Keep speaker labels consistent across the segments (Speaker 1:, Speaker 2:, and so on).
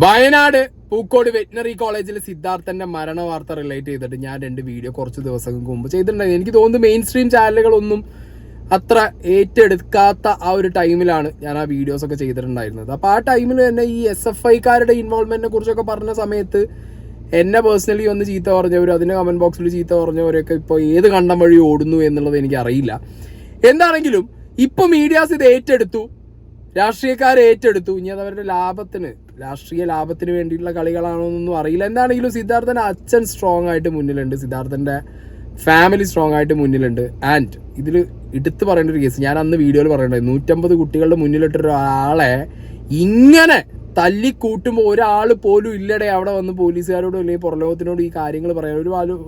Speaker 1: Wayanad Pookode veterinary കോളേജിൽ സിദ്ധാർത്ഥന്റെ മരണ വാർത്ത റിലേറ്റ് ചെയ്തിട്ട് ഞാൻ 2 വീഡിയോ കുറച്ച് ദിവസങ്ങൾക്ക് മുമ്പ് ചെയ്തിട്ടുണ്ടായിരുന്നു. എനിക്ക് തോന്നുന്നു മെയിൻ സ്ട്രീം ചാനലുകളൊന്നും അത്ര ഏറ്റെടുക്കാത്ത ആ ഒരു ടൈമിലാണ് ഞാൻ ആ വീഡിയോസ് ഒക്കെ ചെയ്തിട്ടുണ്ടായിരുന്നത്. അപ്പോൾ ആ ടൈമിൽ തന്നെ ഈ SFIക്കാരുടെ ഇൻവോൾവ്മെന്റിനെ കുറിച്ചൊക്കെ പറഞ്ഞ സമയത്ത് എന്നെ പേഴ്സണലി ഒന്ന് ചീത്ത പറഞ്ഞവരും അതിൻ്റെ കമന്റ് ബോക്സിൽ ചീത്ത പറഞ്ഞവരൊക്കെ ഇപ്പോൾ ഏത് കണ്ടം വഴി ഓടുന്നു എന്നുള്ളത് എനിക്ക് അറിയില്ല. എന്താണെങ്കിലും ഇപ്പോൾ മീഡിയാസ് ഇത് ഏറ്റെടുത്തു, രാഷ്ട്രീയക്കാരെ ഏറ്റെടുത്തു. ഇനി അത് അവരുടെ രാഷ്ട്രീയ ലാഭത്തിന് വേണ്ടിയിട്ടുള്ള കളികളാണോ എന്നൊന്നും അറിയില്ല. എന്താണെങ്കിലും സിദ്ധാർത്ഥന്റെ അച്ഛൻ സ്ട്രോങ് ആയിട്ട് മുന്നിലുണ്ട്, സിദ്ധാർത്ഥന്റെ ഫാമിലി സ്ട്രോങ് ആയിട്ട് മുന്നിലുണ്ട്. ആൻഡ് ഇതിൽ എടുത്തു പറയേണ്ട ഒരു കേസ് ഞാൻ അന്ന് വീഡിയോയിൽ പറയണ്ടായി, 150 കുട്ടികളുടെ മുന്നിലിട്ടൊരാളെ ഇങ്ങനെ തല്ലിക്കൂട്ടുമ്പോൾ ഒരാൾ പോലും ഇല്ലടെ അവിടെ വന്ന് പോലീസുകാരോടും അല്ലെങ്കിൽ പുറലോകത്തിനോട് ഈ കാര്യങ്ങൾ പറയാൻ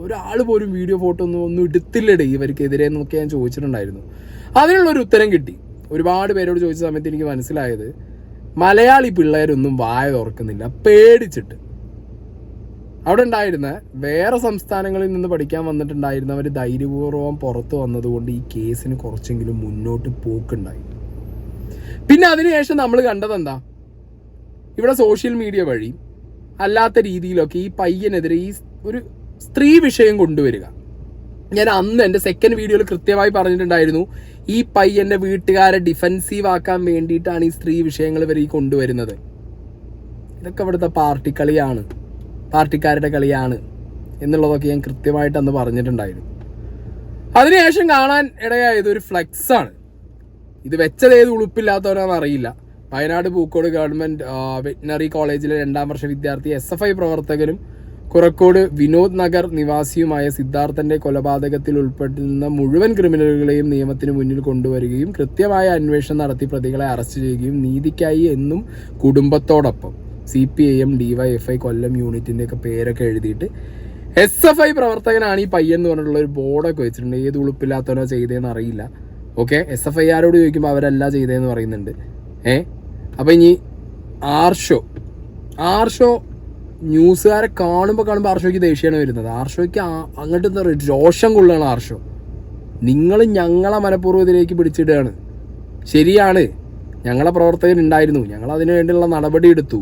Speaker 1: ഒരാൾ പോലും വീഡിയോ ഫോട്ടോ ഒന്നും എടുത്തില്ലടേ ഇവർക്കെതിരെ എന്നൊക്കെ ഞാൻ ചോദിച്ചിട്ടുണ്ടായിരുന്നു. അതിനുള്ളൊരു ഉത്തരം കിട്ടി. ഒരുപാട് പേരോട് ചോദിച്ച സമയത്ത് എനിക്ക് മനസ്സിലായത് മലയാളി പിള്ളേരൊന്നും വായ തുറക്കുന്നില്ല, പേടിച്ചിട്ട്. അവിടെ ഉണ്ടായിരുന്ന വേറെ സംസ്ഥാനങ്ങളിൽ നിന്ന് പഠിക്കാൻ വന്നിട്ടുണ്ടായിരുന്നവർ ധൈര്യപൂർവ്വം പുറത്തു വന്നതുകൊണ്ട് ഈ കേസിന് കുറച്ചെങ്കിലും മുന്നോട്ട് പോക്കുണ്ടായി. പിന്നെ അതിനുശേഷം നമ്മൾ കണ്ടതെന്താ, ഇവിടെ സോഷ്യൽ മീഡിയ വഴി അല്ലാത്ത രീതിയിലൊക്കെ ഈ പയ്യനെതിരെ ഈ ഒരു സ്ത്രീ വിഷയം കൊണ്ടുവരിക. ഞാൻ അന്ന് എൻ്റെ സെക്കൻഡ് വീഡിയോയിൽ കൃത്യമായി പറഞ്ഞിട്ടുണ്ടായിരുന്നു, ഈ പയ്യന്റെ വീട്ടുകാരെ ഡിഫെൻസീവ് ആക്കാൻ വേണ്ടിയിട്ടാണ് ഈ സ്ത്രീ വിഷയങ്ങൾ ഇവർ ഈ കൊണ്ടുവരുന്നത്. ഇതൊക്കെ ഇവിടുത്തെ പാർട്ടിക്കാരുടെ കളിയാണ് എന്നുള്ളതൊക്കെ ഞാൻ കൃത്യമായിട്ട് അന്ന് പറഞ്ഞിട്ടുണ്ടായിരുന്നു. അതിനുശേഷം കാണാൻ ഇടയായത് ഒരു ഫ്ലെക്സാണ്. ഇത് വെച്ചത് ഏത് ഉളുപ്പില്ലാത്തവരാണെന്ന് അറിയില്ല. വയനാട് പൂക്കോട് ഗവൺമെന്റ് വെറ്റിനറി കോളേജിലെ 2ാം വർഷ വിദ്യാർത്ഥി SFI പ്രവർത്തകനും കുറക്കോട് വിനോദ് നഗർ നിവാസിയുമായ സിദ്ധാർത്ഥന്റെ കൊലപാതകത്തിൽ ഉൾപ്പെട്ടിരുന്ന മുഴുവൻ ക്രിമിനലുകളെയും നിയമത്തിന് മുന്നിൽ കൊണ്ടുവരികയും കൃത്യമായ അന്വേഷണം നടത്തി പ്രതികളെ അറസ്റ്റ് ചെയ്യുകയും നീതിക്കായി എന്നും കുടുംബത്തോടൊപ്പം CPIM DYFI കൊല്ലം യൂണിറ്റിന്റെ ഒക്കെ പേരൊക്കെ എഴുതിയിട്ട് SFI പ്രവർത്തകനാണ് ഈ പയ്യൻ എന്ന് പറഞ്ഞിട്ടുള്ള ഒരു ബോർഡൊക്കെ വെച്ചിട്ടുണ്ട്. ഏത് ഉളുപ്പില്ലാത്തവനോ ചെയ്തതെന്ന് അറിയില്ല. ഓക്കെ, SFI ആരോട് ചോദിക്കുമ്പോൾ അവരല്ല ചെയ്തതെന്ന് പറയുന്നുണ്ട്. അപ്പം ഇനി ആർഷോ ന്യൂസുകാരെ കാണുമ്പോൾ ആർഷോയ്ക്ക് ദേഷ്യമാണ് വരുന്നത്. ആർഷോയ്ക്ക് അങ്ങോട്ട് എന്താ പറയുക, രോഷം കൊള്ളുകയാണ് ആർഷോ. നിങ്ങൾ ഞങ്ങളെ മനഃപൂർവ്വം ഇതിലേക്ക് പിടിച്ചിടുകയാണ്. ശരിയാണ്, ഞങ്ങളെ പ്രവർത്തകരുണ്ടായിരുന്നു, ഞങ്ങൾ അതിനു വേണ്ടിയുള്ള നടപടി എടുത്തു.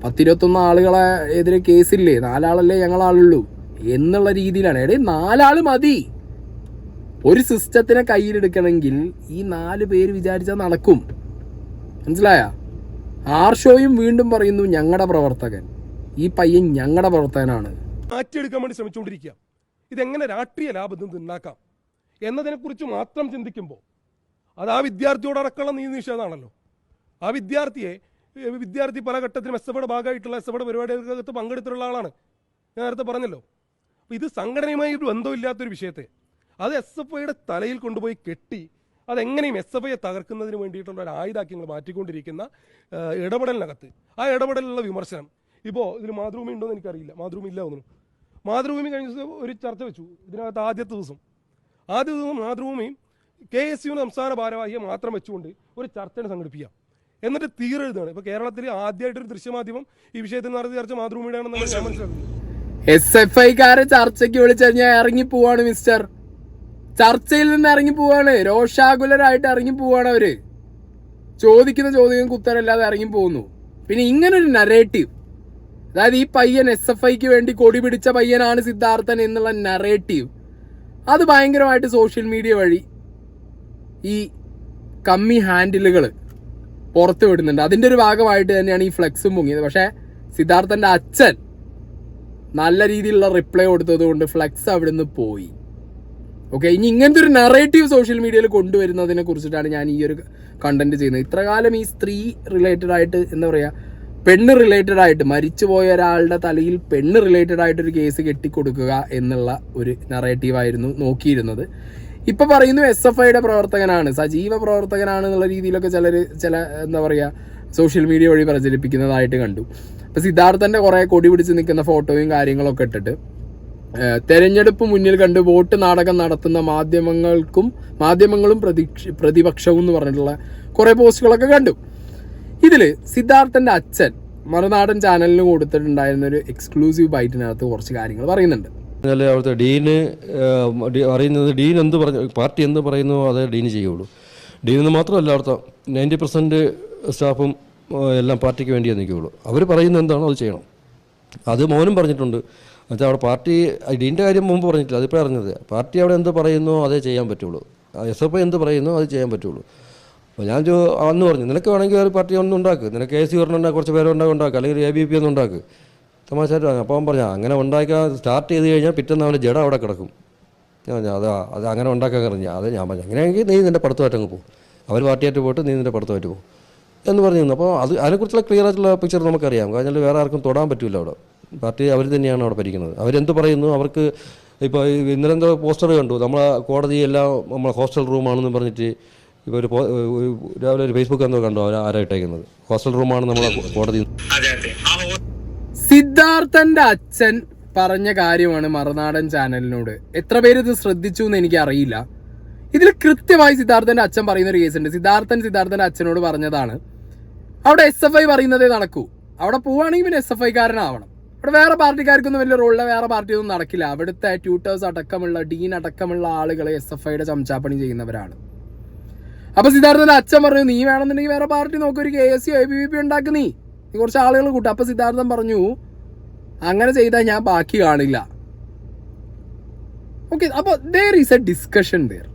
Speaker 1: 10-21 ആളുകളെ എതിരെ കേസില്ലേ, 4 ആളല്ലേ ഞങ്ങളാളുള്ളൂ എന്നുള്ള രീതിയിലാണ്. 4 ആൾ മതി. ഒരു സിസ്റ്റത്തിനെ കയ്യിലെടുക്കണമെങ്കിൽ ഈ 4 പേര് വിചാരിച്ചാൽ നടക്കും. മനസ്സിലായ? ആർഷോയും വീണ്ടും പറയുന്നു ഞങ്ങളുടെ പ്രവർത്തകൻ, ഈ പയ്യൻ ഞങ്ങളുടെ പ്രവർത്തകനാണ്.
Speaker 2: മാറ്റിയെടുക്കാൻ വേണ്ടി ശ്രമിച്ചുകൊണ്ടിരിക്കുക. ഇതെങ്ങനെ രാഷ്ട്രീയ ലാഭത്തിൽ ഉണ്ടാക്കാം എന്നതിനെക്കുറിച്ച് മാത്രം ചിന്തിക്കുമ്പോൾ അത് ആ വിദ്യാർത്ഥിയോടടക്കമുള്ള നീതി നിഷേധമാണല്ലോ. ആ വിദ്യാർത്ഥി പല ഘട്ടത്തിലും SFIയുടെ ഭാഗമായിട്ടുള്ള SFIയുടെ പരിപാടികൾക്ക് പങ്കെടുത്തിട്ടുള്ള ആളാണ്. ഞാൻ നേരത്തെ പറഞ്ഞല്ലോ. അപ്പോൾ ഇത് സംഘടനയുമായി ഒരു ബന്ധമില്ലാത്തൊരു വിഷയത്തെ അത് SFIയുടെ തലയിൽ കൊണ്ടുപോയി കെട്ടി അതെങ്ങനെയും SFIയെ തകർക്കുന്നതിന് വേണ്ടിയിട്ടുള്ള ഒരു ആയുധാക്കി മാറ്റിക്കൊണ്ടിരിക്കുന്ന ഇടപെടലിനകത്ത് ആ ഇടപെടലിലുള്ള വിമർശനം ഇപ്പോൾ ഇതിൽ മാതൃഭൂമി ഉണ്ടോ എന്ന് എനിക്കറിയില്ല. മാതൃഭൂമി ഇല്ല ഒന്നും. മാതൃഭൂമി കഴിഞ്ഞ ദിവസം ഒരു ചർച്ച വെച്ചു. ഇതിനകത്ത് ആദ്യത്തെ ദിവസം മാതൃഭൂമിയും KSU സംസ്ഥാന ഭാരവാഹിയെ മാത്രം വെച്ചുകൊണ്ട് ഒരു ചർച്ചയാണ് സംഘടിപ്പിക്കുക. എന്നിട്ട് തീരെഴുതാണ്. ഇപ്പോൾ കേരളത്തിൽ ആദ്യമായിട്ടൊരു ദൃശ്യമാധ്യമം ഈ വിഷയത്തിൽ നടത്തിയ ചർച്ച മാതൃഭൂമിയുടെ ആണെന്ന് ഞാൻ മനസ്സിലാക്കുന്നത്.
Speaker 1: SFIക്കാരെ ചർച്ചയ്ക്ക് വിളിച്ചുകഴിഞ്ഞാൽ ഇറങ്ങി പോവാണ് മിസ്റ്റർ. ചർച്ചയിൽ നിന്ന് ഇറങ്ങി പോവാണ്, രോഷാകുലരായിട്ട് ഇറങ്ങി പോവാണ് അവര്. ചോദിക്കുന്ന ചോദ്യങ്ങൾക്ക് ഉത്തരമില്ലാതെ ഇറങ്ങി പോകുന്നു. പിന്നെ ഇങ്ങനൊരു നറേറ്റീവ്, അതായത് ഈ പയ്യൻ SFIക്ക് വേണ്ടി കൊടി പിടിച്ച പയ്യനാണ് സിദ്ധാർത്ഥൻ എന്നുള്ള നറേറ്റീവ്, അത് ഭയങ്കരമായിട്ട് സോഷ്യൽ മീഡിയ വഴി ഈ കമ്മി ഹാൻഡിലുകൾ പുറത്തു വിടുന്നുണ്ട്. അതിൻ്റെ ഒരു ഭാഗമായിട്ട് തന്നെയാണ് ഈ ഫ്ലെക്സും പൊങ്ങിയത്. പക്ഷേ സിദ്ധാർത്ഥന്റെ അച്ഛൻ നല്ല രീതിയിലുള്ള റിപ്ലൈ കൊടുത്തത് കൊണ്ട് ഫ്ലെക്സ് അവിടെ നിന്ന് പോയി. ഓക്കെ, ഇനി ഇങ്ങനത്തെ ഒരു നറേറ്റീവ് സോഷ്യൽ മീഡിയയിൽ കൊണ്ടുവരുന്നതിനെ കുറിച്ചിട്ടാണ് ഞാൻ ഈ ഒരു കണ്ടന്റ് ചെയ്യുന്നത്. ഇത്രകാലം ഈ സ്ത്രീ റിലേറ്റഡ് ആയിട്ട്, എന്താ പറയുക, പെണ്ണ് റിലേറ്റഡ് ആയിട്ട്, മരിച്ചുപോയ ഒരാളുടെ തലയിൽ പെണ്ണ് റിലേറ്റഡ് ആയിട്ടൊരു കേസ് കെട്ടിക്കൊടുക്കുക എന്നുള്ള ഒരു നറേറ്റീവായിരുന്നു നോക്കിയിരുന്നത്. ഇപ്പൊ പറയുന്നു SFIയുടെ പ്രവർത്തകനാണ്, സജീവ പ്രവർത്തകനാണ് എന്നുള്ള രീതിയിലൊക്കെ ചില എന്താ പറയുക സോഷ്യൽ മീഡിയ വഴി പ്രചരിപ്പിക്കുന്നതായിട്ട് കണ്ടു. ഇപ്പൊ സിദ്ധാർത്ഥന്റെ കുറെ കൊടി പിടിച്ച് നിൽക്കുന്ന ഫോട്ടോയും കാര്യങ്ങളൊക്കെ ഇട്ടിട്ട് തെരഞ്ഞെടുപ്പ് മുന്നിൽ കണ്ട് വോട്ട് നാടകം നടത്തുന്ന മാധ്യമങ്ങളും പ്രതിപക്ഷവും എന്ന് പറഞ്ഞിട്ടുള്ള കുറെ പോസ്റ്റുകളൊക്കെ കണ്ടു. ഇതില് സിദ്ധാർത്ഥന്റെ അച്ഛൻ മറുനാടൻ ചാനലിന് കൊടുത്തിട്ടുണ്ടായിരുന്ന ഒരു എക്സ്ക്ലൂസീവ് ബൈറ്റിനകത്ത് കുറച്ച് കാര്യങ്ങൾ പറയുന്നുണ്ട്.
Speaker 3: അവിടുത്തെ ഡീന് അറിയുന്നത്, ഡീൻ എന്ത് പറഞ്ഞു, പാർട്ടി എന്ത് പറയുന്നു അതേ ഡീന് ചെയ്യുള്ളൂ. ഡീനെന്ന് മാത്രമല്ല, അവിടുത്തെ 90% സ്റ്റാഫും എല്ലാം പാർട്ടിക്ക് വേണ്ടിയേ നിൽക്കുകയുള്ളൂ. അവർ പറയുന്നത് എന്താണോ അത് ചെയ്യണം. അത് മോനും പറഞ്ഞിട്ടുണ്ട്. എന്നുവെച്ചാൽ അവിടെ പാർട്ടി ഡീൻ്റെ കാര്യം മുമ്പ് പറഞ്ഞിട്ടില്ല, അതിപ്പോൾ അറിഞ്ഞത്. പാർട്ടി അവിടെ എന്ത് പറയുന്നോ അതേ ചെയ്യാൻ പറ്റുള്ളൂ. SFI എന്ത് പറയുന്നോ അത് ചെയ്യാൻ പറ്റുള്ളൂ. അപ്പോൾ ഞാൻ അന്ന് പറഞ്ഞു, നിനക്ക് വേണമെങ്കിൽ ഒരു പാർട്ടി ഒന്നും ഉണ്ടാക്കുക, നിനക്ക് AC ഒരെണ്ണം കുറച്ച് പേരെ ഉണ്ടാക്കുക, അല്ലെങ്കിൽ ABP ഒന്നും ഉണ്ടാക്കുക. തമാശയായിട്ട് പറഞ്ഞു. അപ്പോൾ അവൻ പറഞ്ഞു അങ്ങനെ ഉണ്ടാക്കാൻ സ്റ്റാർട്ട് ചെയ്ത് കഴിഞ്ഞാൽ പിറ്റേന്ന് അവൻ്റെ ജഡ അവിടെ കിടക്കും. ഞാൻ അത് അങ്ങനെ ഉണ്ടാക്കാൻ പറഞ്ഞു. അത് ഞാൻ പറഞ്ഞു അങ്ങനെയാണെങ്കിൽ നീ നിൻ്റെ പഠിത്തമായിട്ട് അങ്ങ് പോകും, അവർ പാർട്ടിയായിട്ട് പോയിട്ട് നീ നിൻ്റെ പഠിത്തമായിട്ട് പോകും എന്ന് പറഞ്ഞു. അപ്പോൾ അതിനെക്കുറിച്ചുള്ള ക്ലിയർ ആയിട്ടുള്ള പിക്ചർ നമുക്കറിയാം. കാരണം വേറെ ആർക്കും തൊടാൻ പറ്റില്ല. അവിടെ പാർട്ടി അവർ തന്നെയാണ് അവിടെ ഭരിക്കുന്നത്. അവരെന്ത് പറയുന്നു അവർക്ക്. ഇപ്പോൾ ഇന്നലെ എന്തോ പോസ്റ്റർ കണ്ടു, നമ്മളെ കോടതിയെല്ലാം നമ്മളെ ഹോസ്റ്റൽ റൂമാണെന്ന് പറഞ്ഞിട്ട്. ഇപ്പോൾ രാവിലെ ഒരു ഫേസ്ബുക്ക് എന്തോ കണ്ടോ ആരായിട്ടേക്കുന്നത്, ഹോസ്റ്റൽ റൂമാണ് നമ്മളെ കോടതി.
Speaker 1: സിദ്ധാർത്ഥന്റെ അച്ഛൻ പറഞ്ഞ കാര്യമാണ് മറുനാടൻ ചാനലിനോട്. എത്ര പേര് ഇത് ശ്രദ്ധിച്ചു എന്ന് എനിക്ക് അറിയില്ല. ഇതിൽ കൃത്യമായി സിദ്ധാർത്ഥന്റെ അച്ഛൻ പറയുന്ന ഒരു കേസുണ്ട്. സിദ്ധാർത്ഥന്റെ അച്ഛനോട് പറഞ്ഞതാണ്, അവിടെ SFI പറയുന്നതേ നടക്കൂ, അവിടെ പോവുകയാണെങ്കിൽ പിന്നെ SFI കാരനാവണം, അവിടെ വേറെ പാർട്ടിക്കാർക്കൊന്നും വലിയ റോളില്ല, വേറെ പാർട്ടിയൊന്നും നടക്കില്ല, അവിടുത്തെ ട്യൂട്ടേഴ്സ് അടക്കമുള്ള ഡീൻ അടക്കമുള്ള ആളുകൾ SFIയുടെ ചംചാപ്പണി ചെയ്യുന്നവരാണ്. അപ്പൊ സിദ്ധാർത്ഥന്റെ അച്ഛൻ പറഞ്ഞു, നീ വേണമെന്നുണ്ടെങ്കിൽ വേറെ പാർട്ടി നോക്കി ഒരു KSU ABVP ഉണ്ടാക്കി നീ കുറച്ച് ആളുകൾ കൂട്ടും. അപ്പൊ സിദ്ധാർത്ഥൻ പറഞ്ഞു, അങ്ങനെ ചെയ്താൽ ഞാൻ ബാക്കി കാണില്ല. ഓക്കെ, അപ്പൊ there is a discussion there.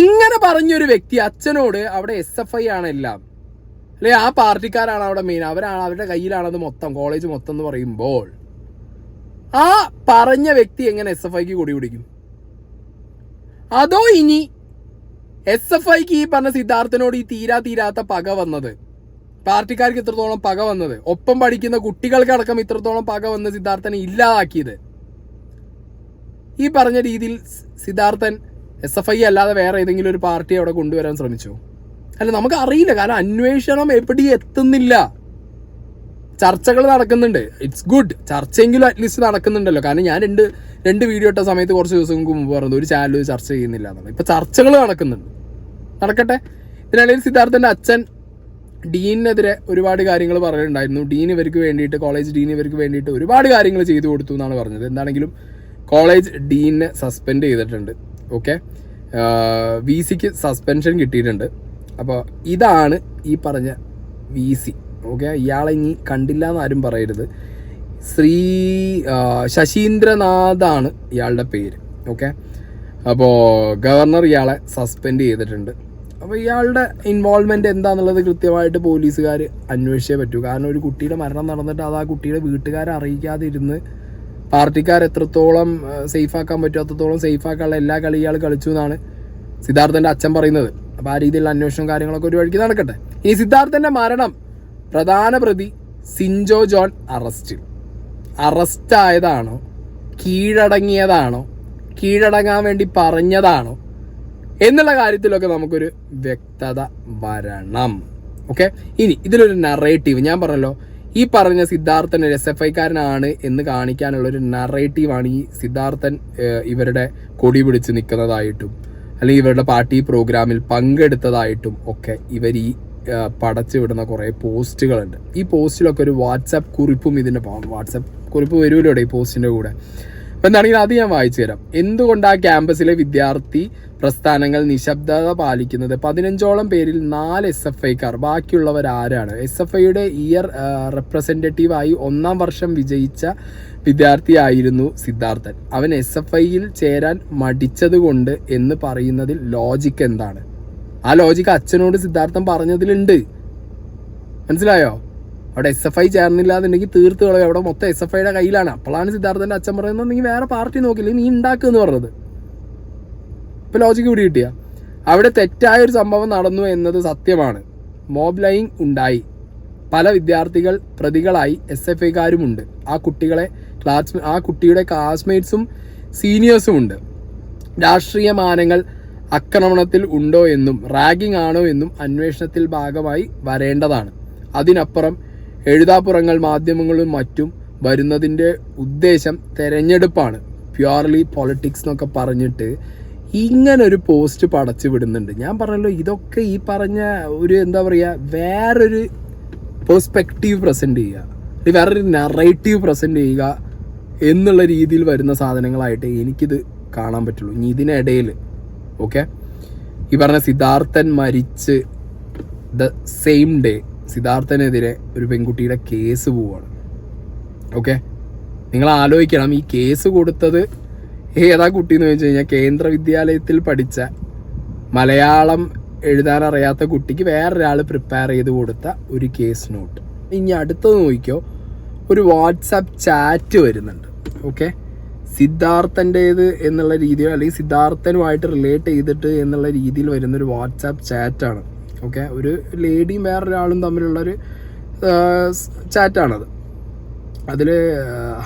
Speaker 1: ഇങ്ങനെ പറഞ്ഞൊരു വ്യക്തി അച്ഛനോട് അവിടെ SFI ആണ് എല്ലാം, അല്ലെ ആ പാർട്ടിക്കാരാണ് അവിടെ മെയിൻ, അവരുടെ കയ്യിലാണത് മൊത്തം, കോളേജ് മൊത്തം എന്ന് പറയുമ്പോൾ ആ പറഞ്ഞ വ്യക്തി എങ്ങനെ SFIക്ക് കൊടി പിടിക്കും? അതോ ഇനി SFIക്ക് ഈ പറഞ്ഞ സിദ്ധാർത്ഥനോട് ഈ തീരാത്ത പക വന്നത്, പാർട്ടിക്കാർക്ക് ഇത്രത്തോളം പക വന്നത്, ഒപ്പം പഠിക്കുന്ന കുട്ടികൾക്കടക്കം ഇത്രത്തോളം പക വന്ന് സിദ്ധാർത്ഥനെ ഇല്ലാതാക്കിയത്, ഈ പറഞ്ഞ രീതിയിൽ സിദ്ധാർത്ഥൻ SFI അല്ലാതെ വേറെ ഏതെങ്കിലും ഒരു പാർട്ടി അവിടെ കൊണ്ടുവരാൻ ശ്രമിച്ചോ? അല്ല, നമുക്ക് അറിയില്ല. കാരണം അന്വേഷണം എവിടെ എത്തുന്നില്ല. ചർച്ചകൾ നടക്കുന്നുണ്ട്, ഇറ്റ്സ് ഗുഡ്, ചർച്ചയെങ്കിലും അറ്റ്ലീസ്റ്റ് നടക്കുന്നുണ്ടല്ലോ. കാരണം ഞാൻ രണ്ട് വീഡിയോ ഇട്ട സമയത്ത് കുറച്ച് ദിവസങ്ങൾക്ക് മുമ്പ് പറഞ്ഞു ഒരു ചാനൽ ചർച്ച ചെയ്യുന്നില്ല എന്നുള്ളത്. ഇപ്പൊ ചർച്ചകൾ നടക്കുന്നുണ്ട്, നടക്കട്ടെ. ഇതിനിടയിൽ സിദ്ധാർത്ഥന്റെ അച്ഛൻ ഡീനെതിരെ ഒരുപാട് കാര്യങ്ങൾ പറയുന്നുണ്ടായിരുന്നു. ഡീൻ ഇവർക്ക് വേണ്ടിയിട്ട്, കോളേജ് ഡീൻ ഇവർക്ക് വേണ്ടിയിട്ട് ഒരുപാട് കാര്യങ്ങൾ ചെയ്തു കൊടുത്തു എന്നാണ് പറഞ്ഞത്. എന്താണെങ്കിലും കോളേജ് ഡീനെ സസ്പെൻഡ് ചെയ്തിട്ടുണ്ട്. ഓക്കെ, VCക്ക് സസ്പെൻഷൻ കിട്ടിയിട്ടുണ്ട്. അപ്പോൾ ഇതാണ് ഈ പറഞ്ഞ VC. ഓക്കെ, ഇയാളെ ഇനി കണ്ടില്ല എന്ന് ആരും പറയരുത്. ശശീന്ദ്രനാഥാണ് ഇയാളുടെ പേര്. ഓക്കെ, അപ്പോൾ ഗവർണർ ഇയാളെ സസ്പെൻഡ് ചെയ്തിട്ടുണ്ട്. അപ്പോൾ ഇയാളുടെ ഇൻവോൾവ്മെൻറ്റ് എന്താണെന്നുള്ളത് കൃത്യമായിട്ട് പോലീസുകാർ അന്വേഷിച്ചേ പറ്റൂ. കാരണം ഒരു കുട്ടിയുടെ മരണം നടന്നിട്ട് അത് ആ കുട്ടിയുടെ വീട്ടുകാരെ അറിയിക്കാതെ ഇരുന്ന് പാർട്ടിക്കാർ എത്രത്തോളം സേഫാക്കാൻ പറ്റും അത്രത്തോളം സേഫാക്കാനുള്ള എല്ലാ കളി ഇയാൾ കളിച്ചു എന്നാണ് സിദ്ധാർത്ഥൻ്റെ അച്ഛൻ പറയുന്നത്. അപ്പോൾ ആ രീതിയിലുള്ള അന്വേഷണം കാര്യങ്ങളൊക്കെ ഒരു വഴിക്ക് നടക്കട്ടെ. ഇനി സിദ്ധാർത്ഥൻ്റെ മരണം, പ്രധാന പ്രതി സിൻജോ ജോൺ അറസ്റ്റായതാണോ, കീഴടങ്ങിയതാണോ, കീഴടങ്ങാൻ വേണ്ടി പറഞ്ഞതാണോ എന്നുള്ള കാര്യത്തിലൊക്കെ നമുക്കൊരു വ്യക്തത വരണം. ഓക്കെ, ഇനി ഇതിലൊരു നറേറ്റീവ്, ഞാൻ പറഞ്ഞല്ലോ ഈ പറഞ്ഞ സിദ്ധാർത്ഥൻ ഒരു SFIക്കാരനാണ് എന്ന് കാണിക്കാനുള്ളൊരു നറേറ്റീവാണ് ഈ സിദ്ധാർത്ഥൻ ഇവരുടെ കൊടി പിടിച്ച് നിൽക്കുന്നതായിട്ടും അല്ലെങ്കിൽ ഇവരുടെ പാർട്ടി പ്രോഗ്രാമിൽ പങ്കെടുത്തതായിട്ടും ഒക്കെ ഇവർ ഈ പടച്ചു വിടുന്ന കുറേ പോസ്റ്റുകളുണ്ട്. ഈ പോസ്റ്റിലൊക്കെ ഒരു വാട്സാപ്പ് കുറിപ്പും ഇതിൻ്റെ വാട്സാപ്പ് കുറിപ്പ് വരുമല്ലോ ഈ പോസ്റ്റിൻ്റെ കൂടെ. അപ്പോൾ എന്താണെങ്കിൽ അത് ഞാൻ വായിച്ചു തരാം. എന്തുകൊണ്ടാണ് ക്യാമ്പസിലെ വിദ്യാർത്ഥി പ്രസ്ഥാനങ്ങൾ നിശബ്ദത പാലിക്കുന്നത്? 15ഓളം പേരിൽ 4 SFIക്കാർ, ബാക്കിയുള്ളവർ ആരാണ്? SFIയുടെ ഇയർ റെപ്രസെൻറ്റേറ്റീവായി 1ാം വർഷം വിജയിച്ച വിദ്യാർത്ഥിയായിരുന്നു സിദ്ധാർത്ഥൻ. അവൻ SFIയിൽ ചേരാൻ മടിച്ചതുകൊണ്ട് എന്ന് പറയുന്നതിൽ ലോജിക്ക് എന്താണ്? ആ ലോജിക്ക് അച്ഛനോട് സിദ്ധാർത്ഥൻ പറഞ്ഞതിലുണ്ട്. മനസ്സിലായോ? അവിടെ SFI ചേർന്നില്ല എന്നുണ്ടെങ്കിൽ തീർത്ത് കളയും, അവിടെ മൊത്തം SFIയുടെ കയ്യിലാണ്. അപ്പോഴാണ് സിദ്ധാർത്ഥൻ്റെ അച്ഛൻ പറയുന്നത് നീ വേറെ പാർട്ടി നോക്കില്ല, നീ ഉണ്ടാക്കുമെന്ന് പറഞ്ഞത്. ഇപ്പം ലോജിക്ക് കൂടി കിട്ടിയ അവിടെ തെറ്റായൊരു സംഭവം നടന്നു എന്നത് സത്യമാണ്. മോബ് ലൈങ് ഉണ്ടായി, പല വിദ്യാർത്ഥികൾ പ്രതികളായി, SFIക്കാരുമുണ്ട്. ആ കുട്ടിയുടെ ക്ലാസ്മേറ്റ്സും സീനിയേഴ്സും ഉണ്ട്. രാഷ്ട്രീയ മാനങ്ങൾ ആക്രമണത്തിൽ ഉണ്ടോ എന്നും റാഗിംഗ് ആണോ എന്നും അന്വേഷണത്തിൽ ഭാഗമായി വരേണ്ടതാണ്. അതിനപ്പുറം എഴുതാപ്പുറങ്ങൾ മാധ്യമങ്ങളും മറ്റും വരുന്നതിൻ്റെ ഉദ്ദേശം തെരഞ്ഞെടുപ്പാണ്, പ്യുവർലി പൊളിറ്റിക്സ് എന്നൊക്കെ പറഞ്ഞിട്ട് ഇങ്ങനൊരു പോസ്റ്റ് പടച്ചു വിടുന്നുണ്ട്. ഞാൻ പറഞ്ഞല്ലോ, ഇതൊക്കെ ഈ പറഞ്ഞ ഒരു എന്താ പറയുക, വേറൊരു പെർസ്പെക്റ്റീവ് പ്രസൻറ്റ് ചെയ്യുക, വേറൊരു നറേറ്റീവ് പ്രസൻറ്റ് ചെയ്യുക എന്നുള്ള രീതിയിൽ വരുന്ന സാധനങ്ങളായിട്ട് എനിക്കിത് കാണാൻ പറ്റുള്ളൂ. ഇനി ഇതിനിടയിൽ ഓക്കെ ഈ പറഞ്ഞ സിദ്ധാർത്ഥൻ മരിച്ച് ദ സെയിം ഡേ സിദ്ധാർത്ഥനെതിരെ ഒരു പെൺകുട്ടിയുടെ കേസ് പോവുകയാണ്. ഓക്കെ, നിങ്ങൾ ആലോചിക്കണം, ഈ കേസ് കൊടുത്തത് ഏതാ കുട്ടി എന്ന് വെച്ച് കഴിഞ്ഞാൽ കേന്ദ്ര വിദ്യാലയത്തിൽ പഠിച്ച മലയാളം എഴുതാനറിയാത്ത കുട്ടിക്ക് വേറൊരാൾ പ്രിപ്പയർ ചെയ്ത് കൊടുത്ത ഒരു കേസ് നോട്ട്. ഇനി അടുത്തത് നോക്കിക്കോ, ഒരു വാട്സാപ്പ് ചാറ്റ് വരുന്നുണ്ട്. ഓക്കെ, സിദ്ധാർത്ഥൻ്റേത് എന്നുള്ള രീതിയിൽ അല്ലെങ്കിൽ സിദ്ധാർത്ഥനുമായിട്ട് റിലേറ്റ് ചെയ്തിട്ട് എന്നുള്ള രീതിയിൽ വരുന്നൊരു വാട്സാപ്പ് ചാറ്റാണ്. ഓക്കെ, ഒരു ലേഡിയും വേറൊരാളും തമ്മിലുള്ളൊരു ചാറ്റാണത്. അതിൽ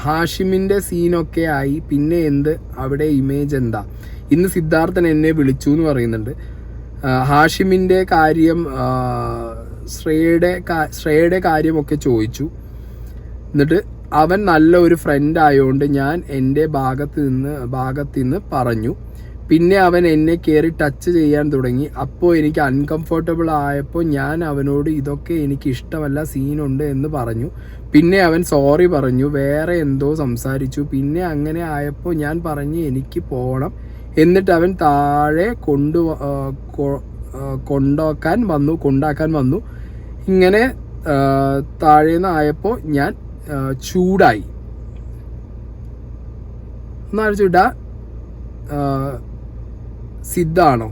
Speaker 1: ഹാഷിമിൻ്റെ സീനൊക്കെ ആയി. പിന്നെ അവിടെ ഇമേജ് എന്താ, ഇന്ന് സിദ്ധാർത്ഥൻ എന്നെ വിളിച്ചു എന്ന് പറയുന്നുണ്ട്. ഹാഷിമിൻ്റെ കാര്യം, ശ്രേയയുടെ കാര്യമൊക്കെ ചോദിച്ചു. എന്നിട്ട് അവൻ നല്ല ഒരു ഫ്രണ്ട് ആയതുകൊണ്ട് ഞാൻ എൻ്റെ ഭാഗത്ത് നിന്ന് പറഞ്ഞു. പിന്നെ അവൻ എന്നെ കയറി ടച്ച് ചെയ്യാൻ തുടങ്ങി. അപ്പോൾ എനിക്ക് അൺകംഫർട്ടബിൾ ആയപ്പോൾ ഞാൻ അവനോട് ഇതൊക്കെ എനിക്ക് ഇഷ്ടമല്ല, സീനുണ്ട് എന്ന് പറഞ്ഞു. പിന്നെ അവൻ സോറി പറഞ്ഞു, വേറെ എന്തോ സംസാരിച്ചു. പിന്നെ അങ്ങനെ ആയപ്പോൾ ഞാൻ പറഞ്ഞു എനിക്ക് പോകണം. എന്നിട്ട് അവൻ താഴെ കൊണ്ടാക്കാൻ വന്നു. ഇങ്ങനെ താഴേന്ന് ആയപ്പോൾ ഞാൻ ചൂടായി. ഒന്നാഴ്ച സിദ്ധാണോ?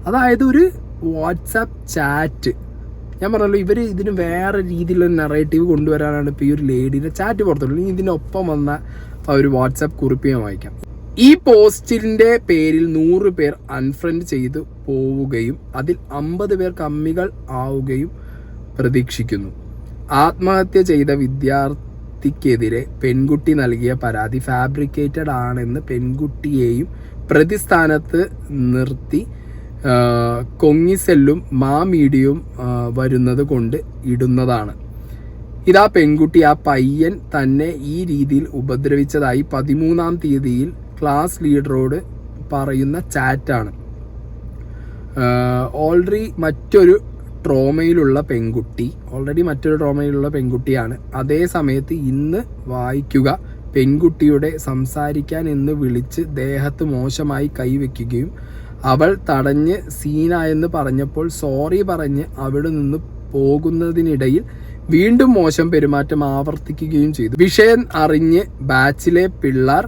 Speaker 1: അതായത് ഒരു വാട്സാപ്പ് ചാറ്റ്. ഞാൻ പറഞ്ഞല്ലോ, ഇവർ ഇതിന് വേറെ രീതിയിലൊരു നെറേറ്റീവ് കൊണ്ടുവരാനാണ് ഇപ്പോൾ ഈ ഒരു ലേഡീൻ്റെ ചാറ്റ് പുറത്തുള്ളൂ. ഇതിനൊപ്പം വന്ന ഒരു വാട്സാപ്പ് കുറിപ്പ് ഞാൻ വായിക്കാം. ഈ പോസ്റ്റിൻ്റെ പേരിൽ 100 പേർ അൺഫ്രണ്ട് ചെയ്തു പോവുകയും അതിൽ 50 പേർ കമ്മികൾ ആവുകയും പ്രതീക്ഷിക്കുന്നു. ആത്മഹത്യ ചെയ്ത വിദ്യാർത്ഥിക്കെതിരെ പെൺകുട്ടി നൽകിയ പരാതി ഫാബ്രിക്കേറ്റഡ് ആണെന്ന് പെൺകുട്ടിയെയും പ്രതിസ്ഥാനത്ത് നിർത്തി കൊങ്ങിസെല്ലും മീഡിയയും വരുന്നത് കൊണ്ട് ഇടുന്നതാണ്. ഇതാ പെൺകുട്ടി ആ പയ്യൻ തന്നെ ഈ രീതിയിൽ ഉപദ്രവിച്ചതായി 13-ാം തീയതിയിൽ ക്ലാസ് ലീഡറോട് പറയുന്ന ചാറ്റാണ്. ഓൾറെഡി മറ്റൊരു ട്രോമയിലുള്ള പെൺകുട്ടിയാണ്. അതേ സമയത്ത് ഇന്ന് വായിക്കുക, പെൺകുട്ടിയുടെ സംസാരിക്കാൻ എന്ന് വിളിച്ച് ദേഹത്ത് മോശമായി കൈവയ്ക്കുകയും അവൾ തടഞ്ഞ് സീനായെന്ന് പറഞ്ഞപ്പോൾ സോറി പറഞ്ഞ് അവിടെ നിന്ന് പോകുന്നതിനിടയിൽ വീണ്ടും മോശം പെരുമാറ്റം ആവർത്തിക്കുകയും ചെയ്തു. വിഷയം അറിഞ്ഞ് ബാച്ചിലെ പിള്ളേർ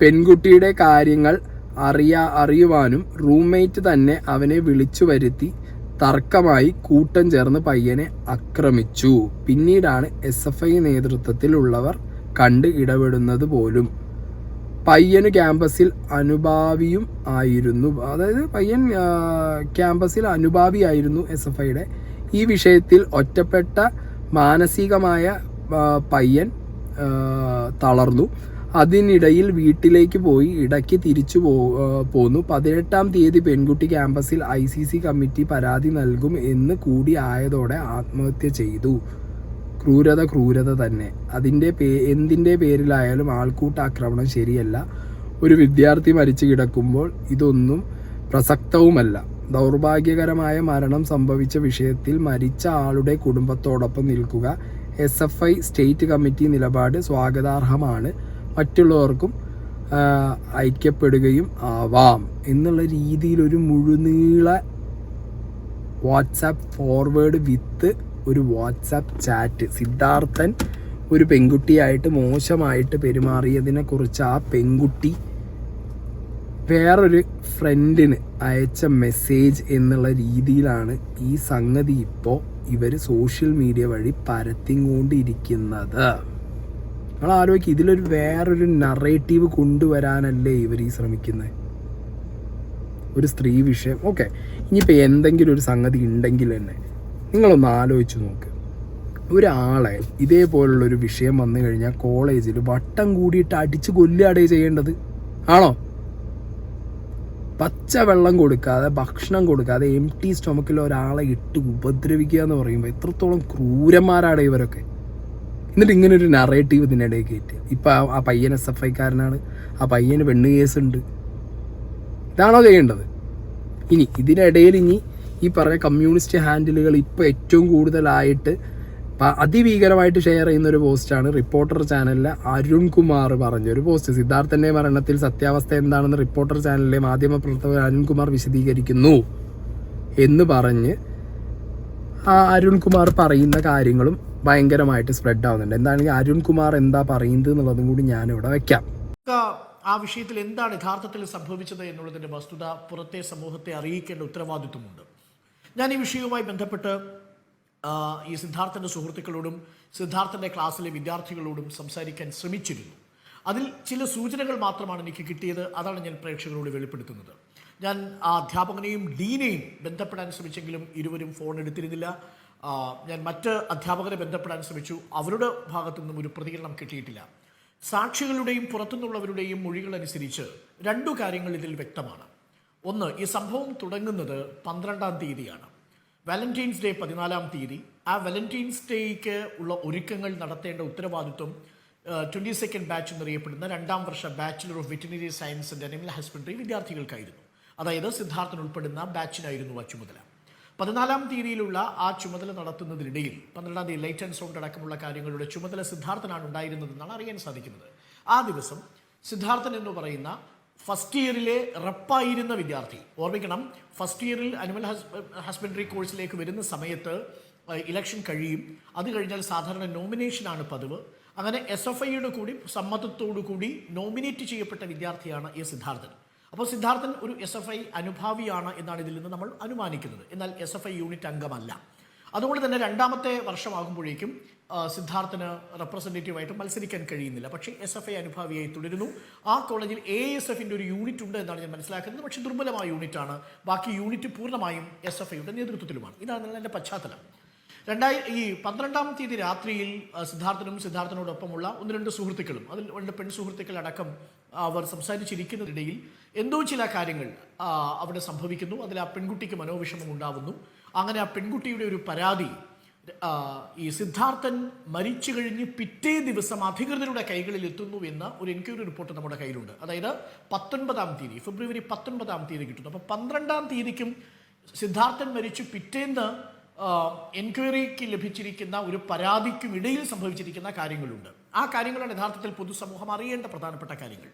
Speaker 1: പെൺകുട്ടിയുടെ കാര്യങ്ങൾ അറിയുവാനും റൂംമേറ്റ് തന്നെ അവനെ വിളിച്ചു വരുത്തി തർക്കമായി കൂട്ടം ചേർന്ന് പയ്യനെ ആക്രമിച്ചു. പിന്നീടാണ് SFI നേതൃത്വത്തിലുള്ളവർ കണ്ട് ഇടപെടുന്നത് പോലും. പയ്യന് ക്യാമ്പസിൽ അനുഭാവിയും ആയിരുന്നു. അതായത് പയ്യൻ ക്യാമ്പസിൽ അനുഭാവിയായിരുന്നു SFIയുടെ. ഈ വിഷയത്തിൽ ഒറ്റപ്പെട്ട മാനസികമായ പയ്യൻ തളർന്നു. അതിനിടയിൽ വീട്ടിലേക്ക് പോയി ഇടയ്ക്ക് തിരിച്ചു പോന്നു. 18-ാം തീയതി പെൺകുട്ടി ക്യാമ്പസിൽ ICC കമ്മിറ്റി പരാതി നൽകും എന്ന് കൂടി ആയതോടെ ആത്മഹത്യ ചെയ്തു. ക്രൂരത തന്നെ. എന്തിൻ്റെ പേരിലായാലും ആൾക്കൂട്ടാക്രമണം ശരിയല്ല. ഒരു വിദ്യാർത്ഥി മരിച്ചു കിടക്കുമ്പോൾ ഇതൊന്നും പ്രസക്തവുമല്ല. ദൗർഭാഗ്യകരമായ മരണം സംഭവിച്ച വിഷയത്തിൽ മരിച്ച ആളുടെ കുടുംബത്തോടൊപ്പം നിൽക്കുക. SFI സ്റ്റേറ്റ് കമ്മിറ്റി നിലപാട് സ്വാഗതാർഹമാണ്. മറ്റുള്ളവർക്കും ഐക്യപ്പെടുകയും ആവാം എന്നുള്ള രീതിയിൽ ഒരു മുഴുനീള വാട്സാപ്പ് ഫോർവേഡ് വിത്ത് ഒരു വാട്സാപ്പ് ചാറ്റ്. സിദ്ധാർത്ഥൻ ഒരു പെൺകുട്ടിയായിട്ട് മോശമായിട്ട് പെരുമാറിയതിനെ കുറിച്ച് ആ പെൺകുട്ടി വേറൊരു ഫ്രണ്ടിന് അയച്ച മെസ്സേജ് എന്നുള്ള രീതിയിലാണ് ഈ സംഗതി ഇപ്പോൾ ഇവർ സോഷ്യൽ മീഡിയ വഴി പരത്തിക്കൊണ്ടിരിക്കുന്നത്. നമ്മൾ ആലോചിക്കുക, ഇതിലൊരു വേറൊരു നറേറ്റീവ് കൊണ്ടുവരാനല്ലേ ഇവർ ഈ ശ്രമിക്കുന്നത്. ഒരു സ്ത്രീ വിഷയം ഓക്കെ, ഇനിയിപ്പോൾ എന്തെങ്കിലും ഒരു സംഗതി ഉണ്ടെങ്കിൽ തന്നെ നിങ്ങളൊന്ന് ആലോചിച്ച് നോക്ക്. ഒരാളെ ഇതേപോലുള്ളൊരു വിഷയം വന്നു കഴിഞ്ഞാൽ കോളേജിൽ വട്ടം കൂടിയിട്ട് അടിച്ച് കൊല്ലുകയാണേ ചെയ്യേണ്ടത്, ആണോ? പച്ചവെള്ളം കൊടുക്കാതെ ഭക്ഷണം കൊടുക്കാതെ എംപ്റ്റി സ്റ്റൊമക്കിൽ ഒരാളെ ഇട്ട് ഉപദ്രവിക്കുക എന്ന് പറയുമ്പോൾ എത്രത്തോളം ക്രൂരന്മാരാണ് ഇവരൊക്കെ. എന്നിട്ട് ഇങ്ങനെ ഒരു നറേറ്റീവ് ഇതിനിടയിൽ കയറ്റി. ഇപ്പം ആ പയ്യൻ SFIക്കാരനാണ്, ആ പയ്യന് പെണ്ണ് കേസുണ്ട്. ഇതാണോ ചെയ്യേണ്ടത്? ഇതിനിടയിൽ ഈ പറഞ്ഞ കമ്മ്യൂണിസ്റ്റ് ഹാൻഡിലുകൾ ഇപ്പോൾ ഏറ്റവും കൂടുതലായിട്ട് അതിഭീകരമായിട്ട് ഷെയർ ചെയ്യുന്ന ഒരു പോസ്റ്റാണ് റിപ്പോർട്ടർ ചാനലിലെ അരുൺകുമാർ പറഞ്ഞൊരു പോസ്റ്റ്. സിദ്ധാർത്ഥൻ്റെ മരണത്തിൽ സത്യാവസ്ഥ എന്താണെന്ന് റിപ്പോർട്ടർ ചാനലിലെ മാധ്യമപ്രവർത്തകൻ അരുൺകുമാർ വിശദീകരിക്കുന്നു. എന്ന് പറഞ്ഞ് അരുൺകുമാർ പറയുന്ന കാര്യങ്ങളും ഭയങ്കരമായിട്ട് സ്പ്രെഡ് ആവുന്നുണ്ട്. എന്താണെങ്കിൽ അരുൺകുമാർ എന്താ പറയുന്നത് എന്നുള്ളതും കൂടി ഞാനിവിടെ വെക്കാം.
Speaker 4: ആ വിഷയത്തിൽ എന്താണ് യഥാർത്ഥത്തിൽ സംഭവിച്ചത് എന്നുള്ളതിൻ്റെ വസ്തുത പുറത്തെ സമൂഹത്തെ അറിയിക്കേണ്ട ഉത്തരവാദിത്വമുണ്ട്. ഞാൻ ഈ വിഷയവുമായി ബന്ധപ്പെട്ട് ഈ സിദ്ധാർത്ഥൻ്റെ സുഹൃത്തുക്കളോടും സിദ്ധാർത്ഥൻ്റെ ക്ലാസ്സിലെ വിദ്യാർത്ഥികളോടും സംസാരിക്കാൻ ശ്രമിച്ചിരുന്നു. അതിൽ ചില സൂചനകൾ മാത്രമാണ് എനിക്ക് കിട്ടിയത്. അതാണ് ഞാൻ പ്രേക്ഷകരോട് വെളിപ്പെടുത്തുന്നത്. ഞാൻ ആ അധ്യാപകനെയും ഡീനെയും ബന്ധപ്പെടാൻ ശ്രമിച്ചെങ്കിലും ഇരുവരും ഫോൺ എടുത്തിരുന്നില്ല. ഞാൻ മറ്റ് അധ്യാപകരെ ബന്ധപ്പെടാൻ ശ്രമിച്ചു. അവരുടെ ഭാഗത്തു നിന്നും ഒരു പ്രതികരണം കിട്ടിയിട്ടില്ല. സാക്ഷികളുടെയും പുറത്തുനിന്നുള്ളവരുടെയും മൊഴികളനുസരിച്ച് 2 കാര്യങ്ങൾ ഇതിൽ വ്യക്തമാണ്. ഒന്ന്, ഈ സംഭവം തുടങ്ങുന്നത് 12-ാം തീയതിയാണ്. വാലന്റൈൻസ് ഡേ 14-ാം തീയതി. ആ വാലന്റൈൻസ് ഡേക്ക് ഉള്ള ഒരുക്കങ്ങൾ നടത്തേണ്ട ഉത്തരവാദിത്വം 22nd ബാച്ച് എന്നറിയപ്പെടുന്ന 2ാം വർഷ bachelor of veterinary science and animal husbandry വിദ്യാർത്ഥികൾക്കായിരുന്നു. അതായത് സിദ്ധാർത്ഥൻ ഉൾപ്പെടുന്ന ബാച്ചിനായിരുന്നു ആ ചുമതല. 14-ാം തീയതിയിലുള്ള ആ ചുമതല നടത്തുന്നതിനിടയിൽ 12-ാം തീയതി ലൈറ്റ് ആൻഡ് സൗണ്ട് അടക്കമുള്ള കാര്യങ്ങളുടെ ചുമതല സിദ്ധാർത്ഥനാണ് ഉണ്ടായിരുന്നതെന്നാണ് അറിയാൻ സാധിക്കുന്നത്. ആ ദിവസം സിദ്ധാർത്ഥൻ എന്ന് പറയുന്ന ഫസ്റ്റ് ഇയറിലെ റപ്പായിരുന്ന വിദ്യാർത്ഥി, ഓർമ്മിക്കണം, ഫസ്റ്റ് ഇയറിൽ അനിമൽ ഹസ്ബൻഡറി കോഴ്സിലേക്ക് വരുന്ന സമയത്ത് ഇലക്ഷൻ കഴിയും. അത് കഴിഞ്ഞാൽ സാധാരണ നോമിനേഷനാണ് പതിവ്. അങ്ങനെ SFIയുടെ കൂടി സമ്മതത്തോടു കൂടി നോമിനേറ്റ് ചെയ്യപ്പെട്ട വിദ്യാർത്ഥിയാണ് ഈ സിദ്ധാർത്ഥൻ. അപ്പോൾ സിദ്ധാർത്ഥൻ ഒരു SFI അനുഭാവിയാണ് എന്നാണ് ഇതിൽ നിന്ന് നമ്മൾ അനുമാനിക്കുന്നത്. എന്നാൽ SFI യൂണിറ്റ് അംഗമല്ല. അതുകൊണ്ട് തന്നെ 2ാമത്തെ വർഷമാകുമ്പോഴേക്കും സിദ്ധാർത്ഥന് റെപ്രസെൻറ്റേറ്റീവായിട്ട് മത്സരിക്കാൻ കഴിയുന്നില്ല. പക്ഷേ SFI അനുഭാവിയായി തുടരുന്നു. ആ കോളേജിൽ ASFൻ്റെ ഒരു യൂണിറ്റ് ഉണ്ട് എന്നാണ് ഞാൻ മനസ്സിലാക്കുന്നത്. പക്ഷേ ദുർബലമായ യൂണിറ്റാണ്. ബാക്കി യൂണിറ്റ് പൂർണ്ണമായും SFIയുടെ നേതൃത്വത്തിലുമാണ്. ഇതാണ് എൻ്റെ പശ്ചാത്തലം. ഈ 12-ാം തീയതി രാത്രിയിൽ സിദ്ധാർത്ഥനും സിദ്ധാർത്ഥനോടൊപ്പമുള്ള 1-2 സുഹൃത്തുക്കളും, അതിൽ 2 പെൺ സുഹൃത്തുക്കളടക്കം അവർ സംസാരിച്ചിരിക്കുന്നതിനിടയിൽ എന്തോ ചില കാര്യങ്ങൾ അവിടെ സംഭവിക്കുന്നു. അതിൽ ആ പെൺകുട്ടിക്ക് മനോവിഷമം ഉണ്ടാവുന്നു. അങ്ങനെ ആ പെൺകുട്ടിയുടെ ഒരു പരാതി ഈ സിദ്ധാർത്ഥൻ മരിച്ചു കഴിഞ്ഞ് പിറ്റേ ദിവസം അധികൃതരുടെ കൈകളിൽ എത്തുന്നു എന്ന ഒരു എൻക്വയറി റിപ്പോർട്ട് നമ്മുടെ കയ്യിലുണ്ട്. അതായത് 19-ാം തീയതി, ഫെബ്രുവരി 19-ാം തീയതി കിട്ടുന്നു. അപ്പോൾ 12-ാം തീയതിക്കും സിദ്ധാർത്ഥൻ മരിച്ചു പിറ്റേന്ന് എൻക്വയറിക്ക് ലഭിച്ചിരിക്കുന്ന ഒരു പരാതിക്കും ഇടയിൽ സംഭവിച്ചിരിക്കുന്ന കാര്യങ്ങളുണ്ട്. ആ കാര്യങ്ങളാണ് യഥാർത്ഥത്തിൽ പൊതുസമൂഹം അറിയേണ്ട പ്രധാനപ്പെട്ട കാര്യങ്ങൾ.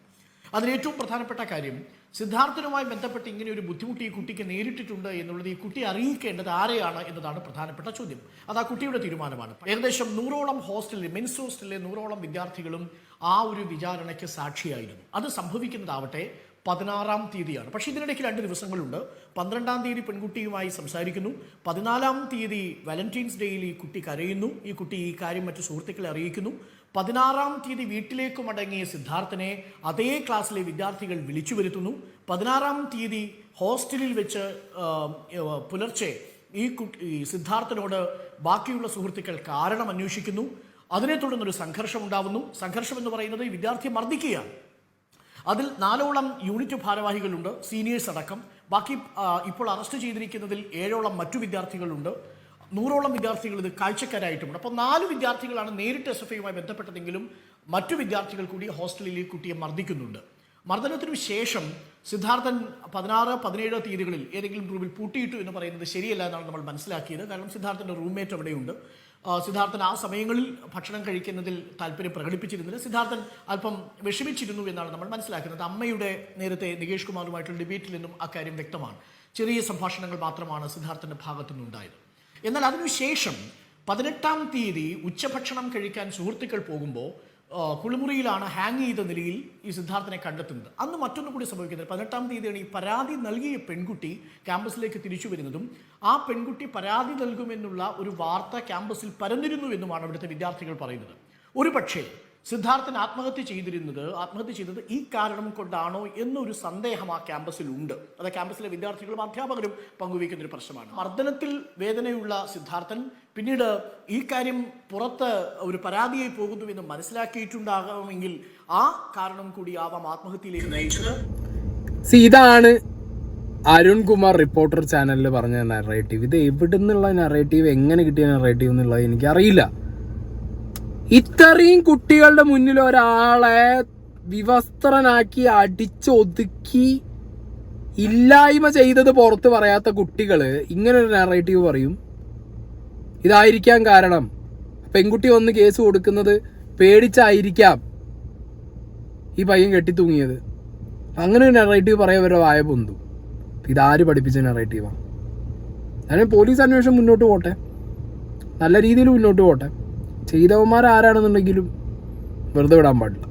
Speaker 4: അതിലേറ്റവും പ്രധാനപ്പെട്ട കാര്യം, സിദ്ധാർത്ഥനുമായി ബന്ധപ്പെട്ട് ഇങ്ങനെ ഒരു ബുദ്ധിമുട്ട് ഈ കുട്ടിക്ക് നേരിട്ടിട്ടുണ്ട് എന്നുള്ളത് ഈ കുട്ടി അറിയിക്കേണ്ടത് ആരെയാണ് എന്നതാണ് പ്രധാനപ്പെട്ട ചോദ്യം. അത് ആ കുട്ടിയുടെ തീരുമാനമാണ്. ഏകദേശം 100ഓളം ഹോസ്റ്റലിൽ, മെൻസ് ഹോസ്റ്റലിലെ 100ഓളം വിദ്യാർത്ഥികളും ആ ഒരു വിചാരണയ്ക്ക് സാക്ഷിയായിരുന്നു. അത് സംഭവിക്കുന്നതാവട്ടെ 16-ാം തീയതിയാണ്. പക്ഷേ ഇതിനിടയ്ക്ക് 2 ദിവസങ്ങളുണ്ട്. 12-ാം തീയതി പെൺകുട്ടിയുമായി സംസാരിക്കുന്നു. 14-ാം തീയതി വാലന്റൈൻസ് ഡേയിൽ ഈ കുട്ടി കരയുന്നു. ഈ കുട്ടി ഈ കാര്യം മറ്റു സുഹൃത്തുക്കളെ അറിയിക്കുന്നു. 16-ാം തീയതി വീട്ടിലേക്ക് മടങ്ങിയ സിദ്ധാർത്ഥനെ അതേ ക്ലാസ്സിലെ വിദ്യാർത്ഥികൾ വിളിച്ചു വരുത്തുന്നു. 16-ാം തീയതി ഹോസ്റ്റലിൽ വെച്ച് പുലർച്ചെ ഈ സിദ്ധാർത്ഥനോട് ബാക്കിയുള്ള സുഹൃത്തുക്കൾ കാരണം അന്വേഷിക്കുന്നു. അതിനെ തുടർന്നൊരു സംഘർഷം ഉണ്ടാവുന്നു. സംഘർഷം എന്ന് പറയുന്നത് ഈ വിദ്യാർത്ഥിയെ മർദ്ദിക്കുകയാണ്. അതിൽ 4ഓളം യൂണിറ്റ് ഭാരവാഹികളുണ്ട്, സീനിയേഴ്സ് അടക്കം. ബാക്കി ഇപ്പോൾ അറസ്റ്റ് ചെയ്തിരിക്കുന്നതിൽ 7ഓളം മറ്റു വിദ്യാർത്ഥികളുണ്ട്. 100ഓളം വിദ്യാർത്ഥികൾ ഇത് കാഴ്ചക്കാരായിട്ടുമുണ്ട്. അപ്പോൾ 4 വിദ്യാർത്ഥികളാണ് നേരിട്ട് SFIയുമായി ബന്ധപ്പെട്ടതെങ്കിലും മറ്റു വിദ്യാർത്ഥികൾ കൂടി ഹോസ്റ്റലിൽ ഈ കുട്ടിയെ മർദ്ദിക്കുന്നുണ്ട്. മർദ്ദനത്തിനു ശേഷം സിദ്ധാർത്ഥൻ 16, 17 തീയതികളിൽ ഏതെങ്കിലും റൂമിൽ പൂട്ടിയിട്ടു എന്ന് പറയുന്നത് ശരിയല്ല എന്നാണ് നമ്മൾ മനസ്സിലാക്കിയത്. കാരണം സിദ്ധാർത്ഥൻ്റെ റൂംമേറ്റ് അവിടെയുണ്ട്. സിദ്ധാർത്ഥൻ ആ സമയങ്ങളിൽ ഭക്ഷണം കഴിക്കുന്നതിൽ താല്പര്യം പ്രകടിപ്പിച്ചിരുന്നില്ല. സിദ്ധാർത്ഥൻ അല്പം വിഷമിച്ചിരുന്നു എന്നാണ് നമ്മൾ മനസ്സിലാക്കുന്നത്. അമ്മയുടെ നേരത്തെ നികേഷ് കുമാറുമായിട്ടുള്ള ഡിബേറ്റിൽ നിന്നും അക്കാര്യം വ്യക്തമാണ്. ചെറിയ സംഭാഷണങ്ങൾ മാത്രമാണ് സിദ്ധാർത്ഥൻ്റെ ഭാഗത്തു നിന്നുണ്ടായത്. എന്നാൽ അതിനുശേഷം 18-ാം തീയതി ഉച്ചഭക്ഷണം കഴിക്കാൻ സുഹൃത്തുക്കൾ പോകുമ്പോൾ കുളിമുറിയിലാണ് ഹാങ് ചെയ്ത നിലയിൽ ഈ സിദ്ധാർത്ഥനെ കണ്ടെത്തുന്നത്. അന്ന് മറ്റൊന്നും കൂടി സംഭവിക്കുന്നത് 18-ാം തീയതിയാണ് ഈ പരാതി നൽകിയ പെൺകുട്ടി ക്യാമ്പസിലേക്ക് തിരിച്ചു വരുന്നതും ആ പെൺകുട്ടി പരാതി നൽകുമെന്നുള്ള ഒരു വാർത്ത ക്യാമ്പസിൽ പരന്നിരുന്നു എന്നുമാണ് അവിടുത്തെ വിദ്യാർത്ഥികൾ പറയുന്നത്. ഒരു പക്ഷേ സിദ്ധാർത്ഥൻ ആത്മഹത്യ ചെയ്തത് ഈ കാരണം കൊണ്ടാണോ എന്നൊരു സന്ദേഹം ആ ക്യാമ്പസിലുണ്ട്. അത് ക്യാമ്പസിലെ വിദ്യാർത്ഥികളും അധ്യാപകരും പങ്കുവയ്ക്കുന്ന ഒരു പ്രശ്നമാണ്. മർദ്ദനത്തിൽ വേദനയുള്ള സിദ്ധാർത്ഥൻ പിന്നീട് ഈ കാര്യം പുറത്ത് ഒരു പരാതിയായി പോകുന്നു എന്ന് മനസ്സിലാക്കിയിട്ടുണ്ടാകാമെങ്കിൽ ആ കാരണം കൂടി ആവാം ആത്മഹത്യയിലേക്ക് നയിച്ചത്.
Speaker 1: ഇതാണ് അരുൺകുമാർ റിപ്പോർട്ടർ ചാനലിൽ പറഞ്ഞ നറേറ്റീവ്. ഇത് എവിടെ നിന്നുള്ള നറേറ്റീവ്, എങ്ങനെ കിട്ടിയ നറേറ്റീവ് എന്നുള്ളത് എനിക്കറിയില്ല. ഇത്രയും കുട്ടികളുടെ മുന്നിൽ ഒരാളെ വിവസ്ത്രനാക്കി അടിച്ചൊതുക്കി ഇല്ലായ്മ ചെയ്തത് പുറത്ത് പറയാത്ത കുട്ടികള് ഇങ്ങനൊരു നറേറ്റീവ് പറയും. ഇതായിരിക്കാം കാരണം. പെൺകുട്ടി വന്ന് കേസ് കൊടുക്കുന്നത് പേടിച്ചായിരിക്കാം ഈ പയ്യൻ കെട്ടിത്തൂങ്ങിയത്. അങ്ങനെ ഒരു നറേറ്റീവ് പറയാൻ വരെ വായ പൊന്തു. ഇതാര് പഠിപ്പിച്ച നറേറ്റീവാ? അതിന് പോലീസ് അന്വേഷണം മുന്നോട്ട് പോട്ടെ, നല്ല രീതിയിൽ മുന്നോട്ട് പോട്ടെ. ചെയ്തവന്മാർ ആരാണെന്നുണ്ടെങ്കിലും വെറുതെ വിടാൻ പാടില്ല.